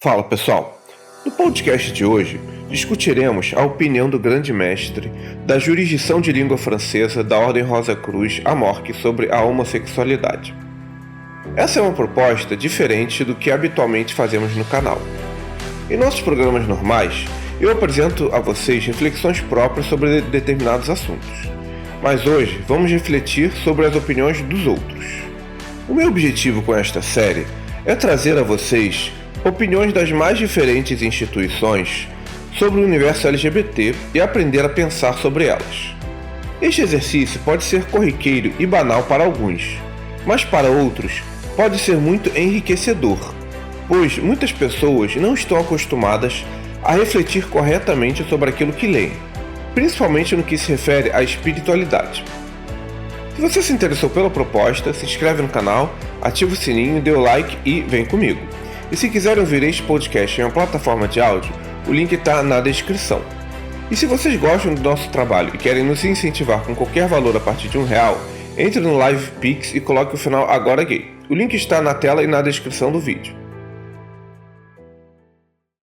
Fala pessoal, no podcast de hoje discutiremos a opinião do grande mestre da jurisdição de língua francesa da Ordem Rosa Cruz Amorque sobre a homossexualidade. Essa é uma proposta diferente do que habitualmente fazemos no canal. Em nossos programas normais, eu apresento a vocês reflexões próprias sobre determinados assuntos, mas hoje vamos refletir sobre as opiniões dos outros. O meu objetivo com esta série é trazer a vocês opiniões das mais diferentes instituições sobre o universo LGBT e aprender a pensar sobre elas. Este exercício pode ser corriqueiro e banal para alguns, mas para outros pode ser muito enriquecedor, pois muitas pessoas não estão acostumadas a refletir corretamente sobre aquilo que leem, principalmente no que se refere à espiritualidade. Se você se interessou pela proposta, se inscreve no canal, ativa o sininho, dê o like e vem comigo. E se quiserem ouvir este podcast em uma plataforma de áudio, o link está na descrição. E se vocês gostam do nosso trabalho e querem nos incentivar com qualquer valor a partir de R$1, entre no Live Pix e coloque o final Agora Gay. O link está na tela e na descrição do vídeo.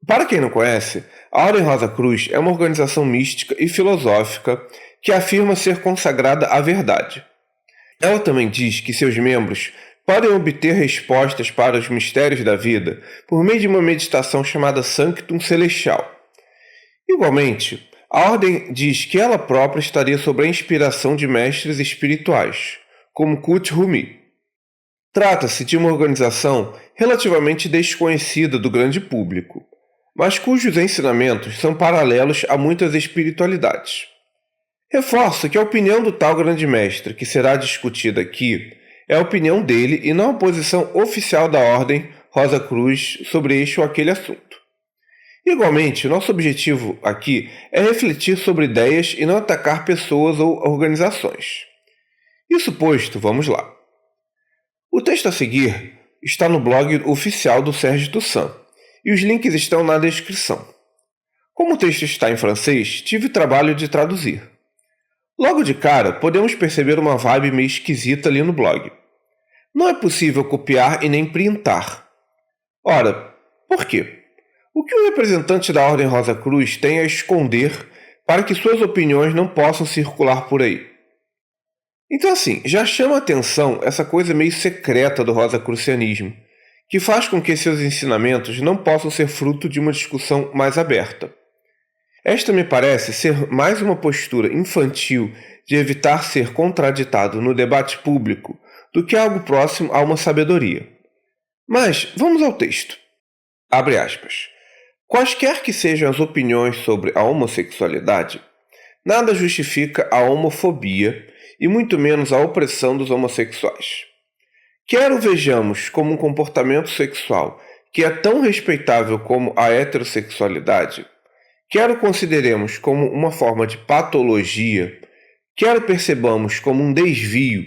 Para quem não conhece, a Ordem Rosa Cruz é uma organização mística e filosófica que afirma ser consagrada à verdade. Ela também diz que seus membros podem obter respostas para os mistérios da vida por meio de uma meditação chamada Sanctum Celestial. Igualmente, a Ordem diz que ela própria estaria sob a inspiração de mestres espirituais, como Kut Rumi. Trata-se de uma organização relativamente desconhecida do grande público, mas cujos ensinamentos são paralelos a muitas espiritualidades. Reforço que a opinião do tal grande mestre que será discutida aqui é a opinião dele e não a posição oficial da Ordem Rosa Cruz sobre este ou aquele assunto. Igualmente, nosso objetivo aqui é refletir sobre ideias e não atacar pessoas ou organizações. Isso posto, vamos lá. O texto a seguir está no blog oficial do Sérgio Toussaint e os links estão na descrição. Como o texto está em francês, tive o trabalho de traduzir. Logo de cara, podemos perceber uma vibe meio esquisita ali no blog. Não é possível copiar e nem printar. Ora, por quê? O que o representante da Ordem Rosa Cruz tem a esconder para que suas opiniões não possam circular por aí? Então assim, já chama a atenção essa coisa meio secreta do rosacrucianismo, que faz com que seus ensinamentos não possam ser fruto de uma discussão mais aberta. Esta me parece ser mais uma postura infantil de evitar ser contraditado no debate público do que algo próximo a uma sabedoria. Mas vamos ao texto. Abre aspas. Quaisquer que sejam as opiniões sobre a homossexualidade, nada justifica a homofobia e muito menos a opressão dos homossexuais. Quer o vejamos como um comportamento sexual que é tão respeitável como a heterossexualidade, quer o consideremos como uma forma de patologia, quer o percebamos como um desvio,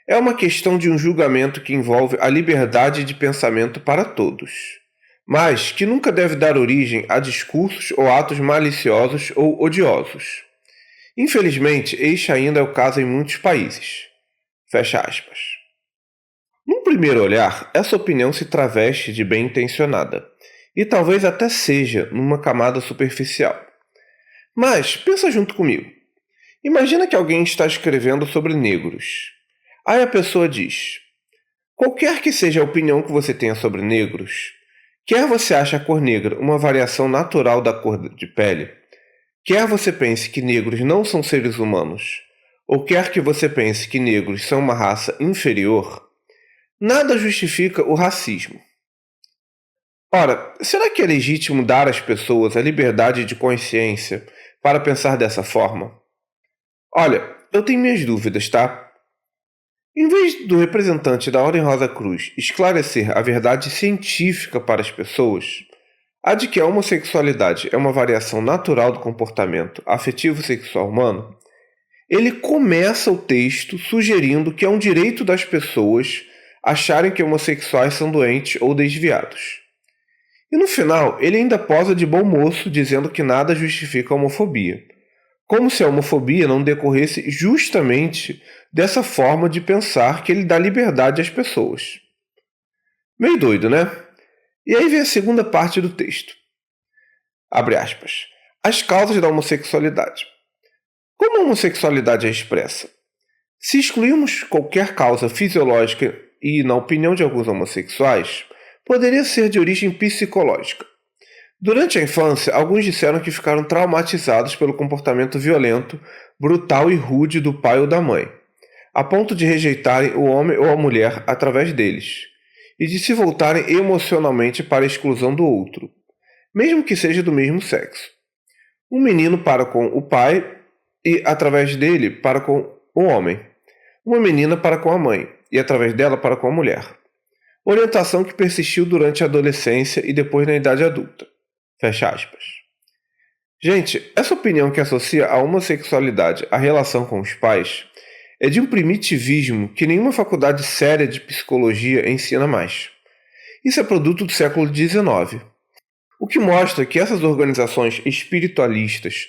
é uma questão de um julgamento que envolve a liberdade de pensamento para todos, mas que nunca deve dar origem a discursos ou atos maliciosos ou odiosos. Infelizmente, este ainda é o caso em muitos países. Fecha aspas. Num primeiro olhar, essa opinião se traveste de bem-intencionada, e talvez até seja numa camada superficial. Mas pensa junto comigo. Imagina que alguém está escrevendo sobre negros. Aí a pessoa diz: qualquer que seja a opinião que você tenha sobre negros, quer você ache a cor negra uma variação natural da cor de pele, quer você pense que negros não são seres humanos, ou quer que você pense que negros são uma raça inferior, nada justifica o racismo. Ora, será que é legítimo dar às pessoas a liberdade de consciência para pensar dessa forma? Olha, eu tenho minhas dúvidas, tá? Em vez do representante da Ordem Rosa Cruz esclarecer a verdade científica para as pessoas, a de que a homossexualidade é uma variação natural do comportamento afetivo sexual humano, ele começa o texto sugerindo que é um direito das pessoas acharem que homossexuais são doentes ou desviados. E no final, ele ainda posa de bom moço dizendo que nada justifica a homofobia, como se a homofobia não decorresse justamente dessa forma de pensar que ele dá liberdade às pessoas. Meio doido, né? E aí vem a segunda parte do texto. Abre aspas. As causas da homossexualidade. Como a homossexualidade é expressa? Se excluirmos qualquer causa fisiológica e, na opinião de alguns homossexuais, poderia ser de origem psicológica. Durante a infância, alguns disseram que ficaram traumatizados pelo comportamento violento, brutal e rude do pai ou da mãe, a ponto de rejeitarem o homem ou a mulher através deles, e de se voltarem emocionalmente para a exclusão do outro, mesmo que seja do mesmo sexo. Um menino para com o pai e, através dele, para com o homem. Uma menina para com a mãe e, através dela, para com a mulher. Orientação que persistiu durante a adolescência e depois na idade adulta. Fecha aspas. Gente, essa opinião que associa a homossexualidade à relação com os pais é de um primitivismo que nenhuma faculdade séria de psicologia ensina mais. Isso é produto do século XIX. O que mostra que essas organizações espiritualistas,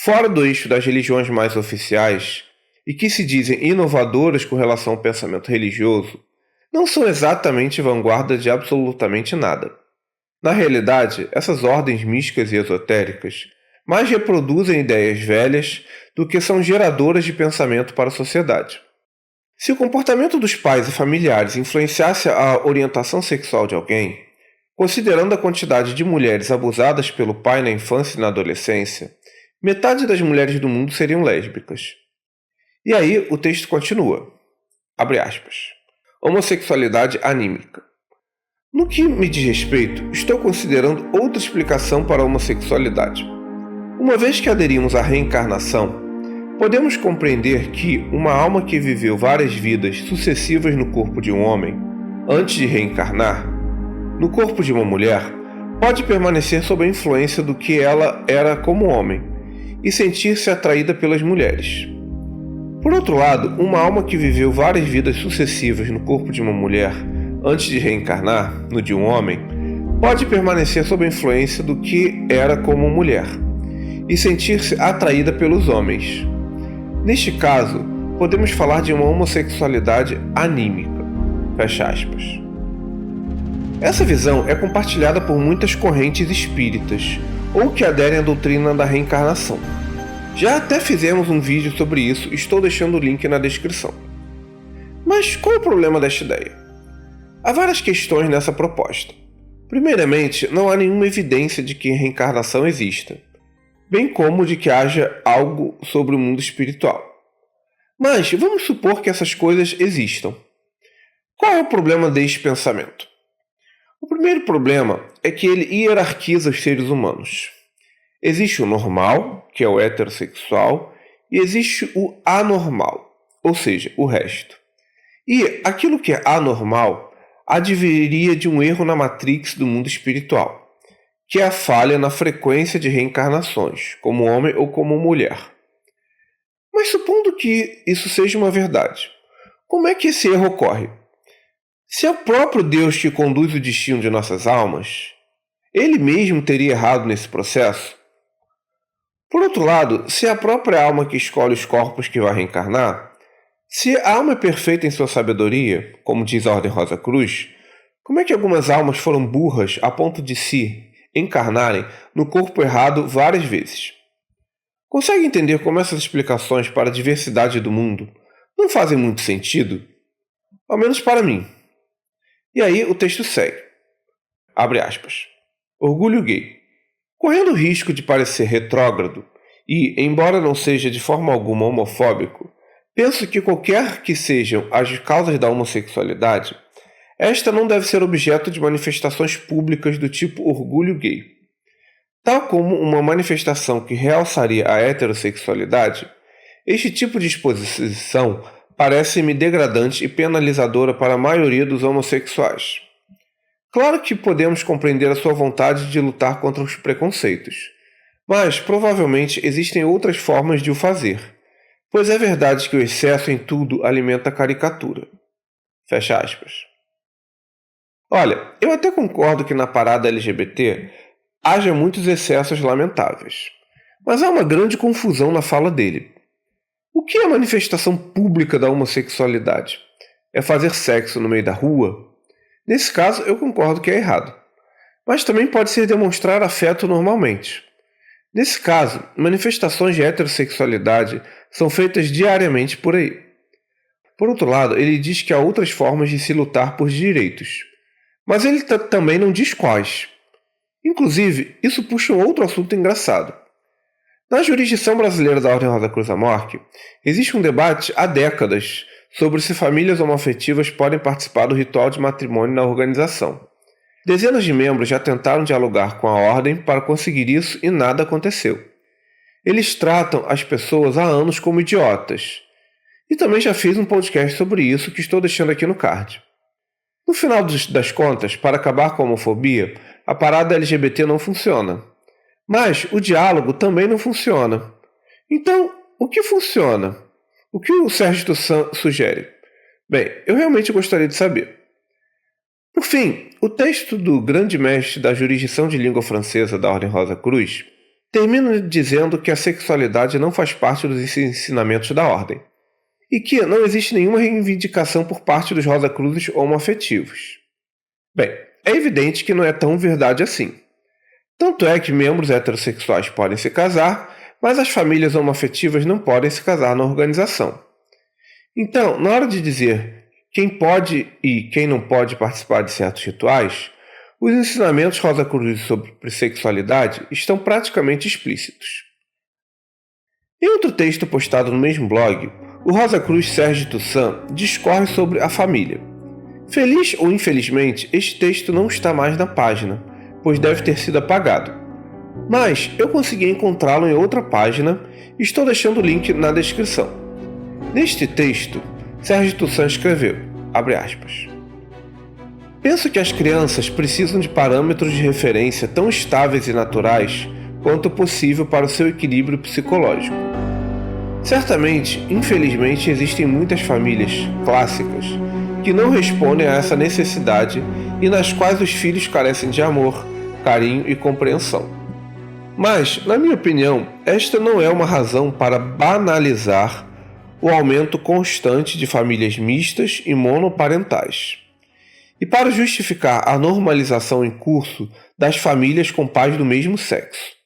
fora do eixo das religiões mais oficiais, e que se dizem inovadoras com relação ao pensamento religioso, não são exatamente vanguarda de absolutamente nada. Na realidade, essas ordens místicas e esotéricas mais reproduzem ideias velhas do que são geradoras de pensamento para a sociedade. Se o comportamento dos pais e familiares influenciasse a orientação sexual de alguém, considerando a quantidade de mulheres abusadas pelo pai na infância e na adolescência, metade das mulheres do mundo seriam lésbicas. E aí o texto continua. Abre aspas. Homossexualidade anímica. No que me diz respeito, estou considerando outra explicação para a homossexualidade. Uma vez que aderimos à reencarnação, podemos compreender que uma alma que viveu várias vidas sucessivas no corpo de um homem, antes de reencarnar, no corpo de uma mulher, pode permanecer sob a influência do que ela era como homem e sentir-se atraída pelas mulheres. Por outro lado, uma alma que viveu várias vidas sucessivas no corpo de uma mulher antes de reencarnar no de um homem, pode permanecer sob a influência do que era como mulher e sentir-se atraída pelos homens. Neste caso, podemos falar de uma homossexualidade anímica. Fecha aspas. Essa visão é compartilhada por muitas correntes espíritas ou que aderem à doutrina da reencarnação. Já até fizemos um vídeo sobre isso, estou deixando o link na descrição. Mas qual é o problema desta ideia? Há várias questões nessa proposta. Primeiramente, não há nenhuma evidência de que reencarnação exista, bem como de que haja algo sobre o mundo espiritual. Mas vamos supor que essas coisas existam. Qual é o problema deste pensamento? O primeiro problema é que ele hierarquiza os seres humanos. Existe o normal, que é o heterossexual, e existe o anormal, ou seja, o resto. E aquilo que é anormal adviria de um erro na matrix do mundo espiritual, que é a falha na frequência de reencarnações, como homem ou como mulher. Mas supondo que isso seja uma verdade, como é que esse erro ocorre? Se é o próprio Deus que conduz o destino de nossas almas, ele mesmo teria errado nesse processo? Por outro lado, se é a própria alma que escolhe os corpos que vai reencarnar, se a alma é perfeita em sua sabedoria, como diz a Ordem Rosa Cruz, como é que algumas almas foram burras a ponto de se encarnarem no corpo errado várias vezes? Consegue entender como essas explicações para a diversidade do mundo não fazem muito sentido? Ao menos para mim. E aí o texto segue. Abre aspas. Orgulho gay. Correndo o risco de parecer retrógrado e, embora não seja de forma alguma homofóbico, penso que qualquer que sejam as causas da homossexualidade, esta não deve ser objeto de manifestações públicas do tipo orgulho gay. Tal como uma manifestação que realçaria a heterossexualidade, este tipo de exposição parece-me degradante e penalizadora para a maioria dos homossexuais. Claro que podemos compreender a sua vontade de lutar contra os preconceitos, mas provavelmente existem outras formas de o fazer, pois é verdade que o excesso em tudo alimenta a caricatura. Fecha aspas. Olha, eu até concordo que na parada LGBT haja muitos excessos lamentáveis, mas há uma grande confusão na fala dele. O que é a manifestação pública da homossexualidade? É fazer sexo no meio da rua? Nesse caso, eu concordo que é errado. mas também pode ser demonstrar afeto normalmente. Nesse caso, manifestações de heterossexualidade são feitas diariamente por aí. Por outro lado, ele diz que há outras formas de se lutar por direitos, mas ele também não diz quais. Inclusive, isso puxa um outro assunto engraçado. Na jurisdição brasileira da Ordem Rosa Cruz Amorque, existe um debate há décadas sobre se famílias homoafetivas podem participar do ritual de matrimônio na organização. Dezenas de membros já tentaram dialogar com a Ordem para conseguir isso e nada aconteceu. Eles tratam as pessoas há anos como idiotas. E também já fiz um podcast sobre isso que estou deixando aqui no card. No final das contas, para acabar com a homofobia, a parada LGBT não funciona. Mas o diálogo também não funciona. Então, o que funciona? O que o Sérgio Toussaint sugere? Bem, eu realmente gostaria de saber. Por fim, o texto do grande mestre da jurisdição de língua francesa da Ordem Rosa Cruz termina dizendo que a sexualidade não faz parte dos ensinamentos da Ordem e que não existe nenhuma reivindicação por parte dos Rosa Cruzes homoafetivos. Bem, é evidente que não é tão verdade assim. Tanto é que membros heterossexuais podem se casar, mas as famílias homoafetivas não podem se casar na organização. Então, na hora de dizer quem pode e quem não pode participar de certos rituais, os ensinamentos Rosa Cruz sobre sexualidade estão praticamente explícitos. Em outro texto postado no mesmo blog, o Rosa Cruz Sérgio Toussaint discorre sobre a família. Feliz ou infelizmente, este texto não está mais na página, pois deve ter sido apagado. Mas eu consegui encontrá-lo em outra página e estou deixando o link na descrição. Neste texto, Sérgio Toussaint escreveu, abre aspas, penso que as crianças precisam de parâmetros de referência tão estáveis e naturais quanto possível para o seu equilíbrio psicológico. Certamente, infelizmente, existem muitas famílias clássicas que não respondem a essa necessidade e nas quais os filhos carecem de amor, carinho e compreensão. Mas, na minha opinião, esta não é uma razão para banalizar o aumento constante de famílias mistas e monoparentais. E para justificar a normalização em curso das famílias com pais do mesmo sexo.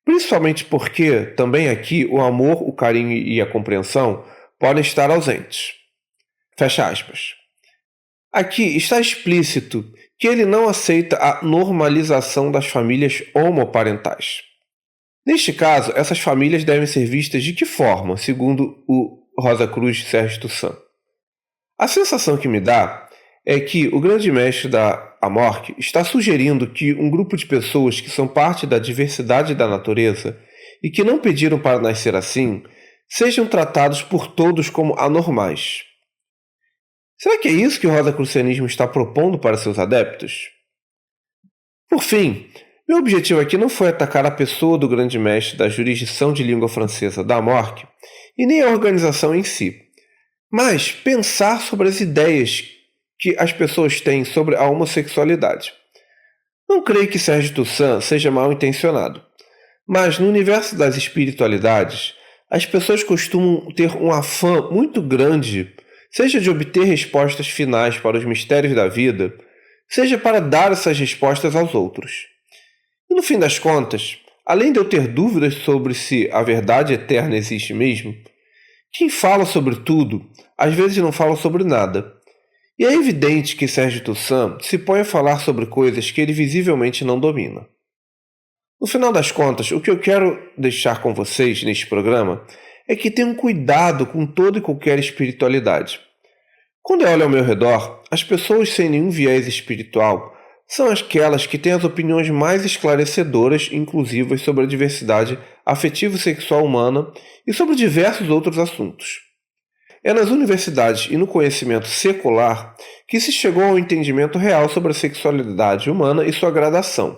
Principalmente porque, também aqui, o amor, o carinho e a compreensão podem estar ausentes. Fecha aspas. Aqui está explícito que ele não aceita a normalização das famílias homoparentais. Neste caso, essas famílias devem ser vistas de que forma, segundo o Rosa Cruz Sérgio Toussaint? A sensação que me dá é que o grande mestre da Amorque está sugerindo que um grupo de pessoas que são parte da diversidade da natureza e que não pediram para nascer assim, sejam tratados por todos como anormais. Será que é isso que o rosacrucianismo está propondo para seus adeptos? Por fim, meu objetivo aqui não foi atacar a pessoa do grande mestre da jurisdição de língua francesa da Amorque e nem a organização em si, mas pensar sobre as ideias que as pessoas têm sobre a homossexualidade. Não creio que Sérgio Toussaint seja mal intencionado, mas no universo das espiritualidades, as pessoas costumam ter um afã muito grande, seja de obter respostas finais para os mistérios da vida, seja para dar essas respostas aos outros. E no fim das contas, além de eu ter dúvidas sobre se a verdade eterna existe mesmo, quem fala sobre tudo, às vezes não fala sobre nada. E é evidente que Sérgio Toussaint se põe a falar sobre coisas que ele visivelmente não domina. No final das contas, o que eu quero deixar com vocês neste programa é que tenham cuidado com toda e qualquer espiritualidade. Quando eu olho ao meu redor, as pessoas sem nenhum viés espiritual são aquelas que têm as opiniões mais esclarecedoras e inclusivas sobre a diversidade afetivo-sexual humana e sobre diversos outros assuntos. É nas universidades e no conhecimento secular que se chegou ao entendimento real sobre a sexualidade humana e sua gradação.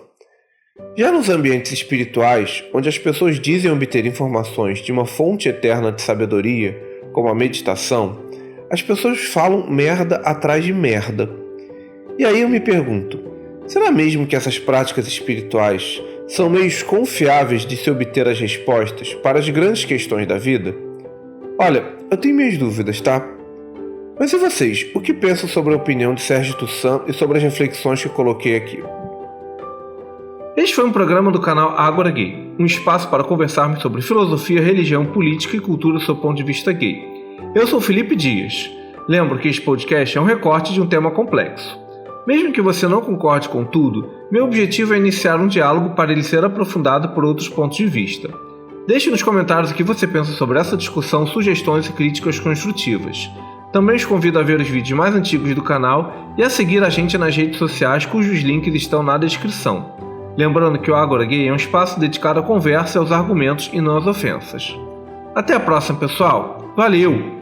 Já nos ambientes espirituais, onde as pessoas dizem obter informações de uma fonte eterna de sabedoria, como a meditação, as pessoas falam merda atrás de merda. E aí eu me pergunto, será mesmo que essas práticas espirituais são meios confiáveis de se obter as respostas para as grandes questões da vida? Olha, eu tenho minhas dúvidas, tá? Mas e vocês, o que pensam sobre a opinião de Sérgio Toussaint e sobre as reflexões que eu coloquei aqui? Este foi um programa do canal Ágora Gay, um espaço para conversarmos sobre filosofia, religião, política e cultura do seu ponto de vista gay. Eu sou Felipe Dias. Lembro que este podcast é um recorte de um tema complexo. Mesmo que você não concorde com tudo, meu objetivo é iniciar um diálogo para ele ser aprofundado por outros pontos de vista. Deixe nos comentários o que você pensa sobre essa discussão, sugestões e críticas construtivas. Também os convido a ver os vídeos mais antigos do canal e a seguir a gente nas redes sociais cujos links estão na descrição. Lembrando que o Ágora Gay é um espaço dedicado à conversa, aos argumentos e não às ofensas. Até a próxima, pessoal! Valeu!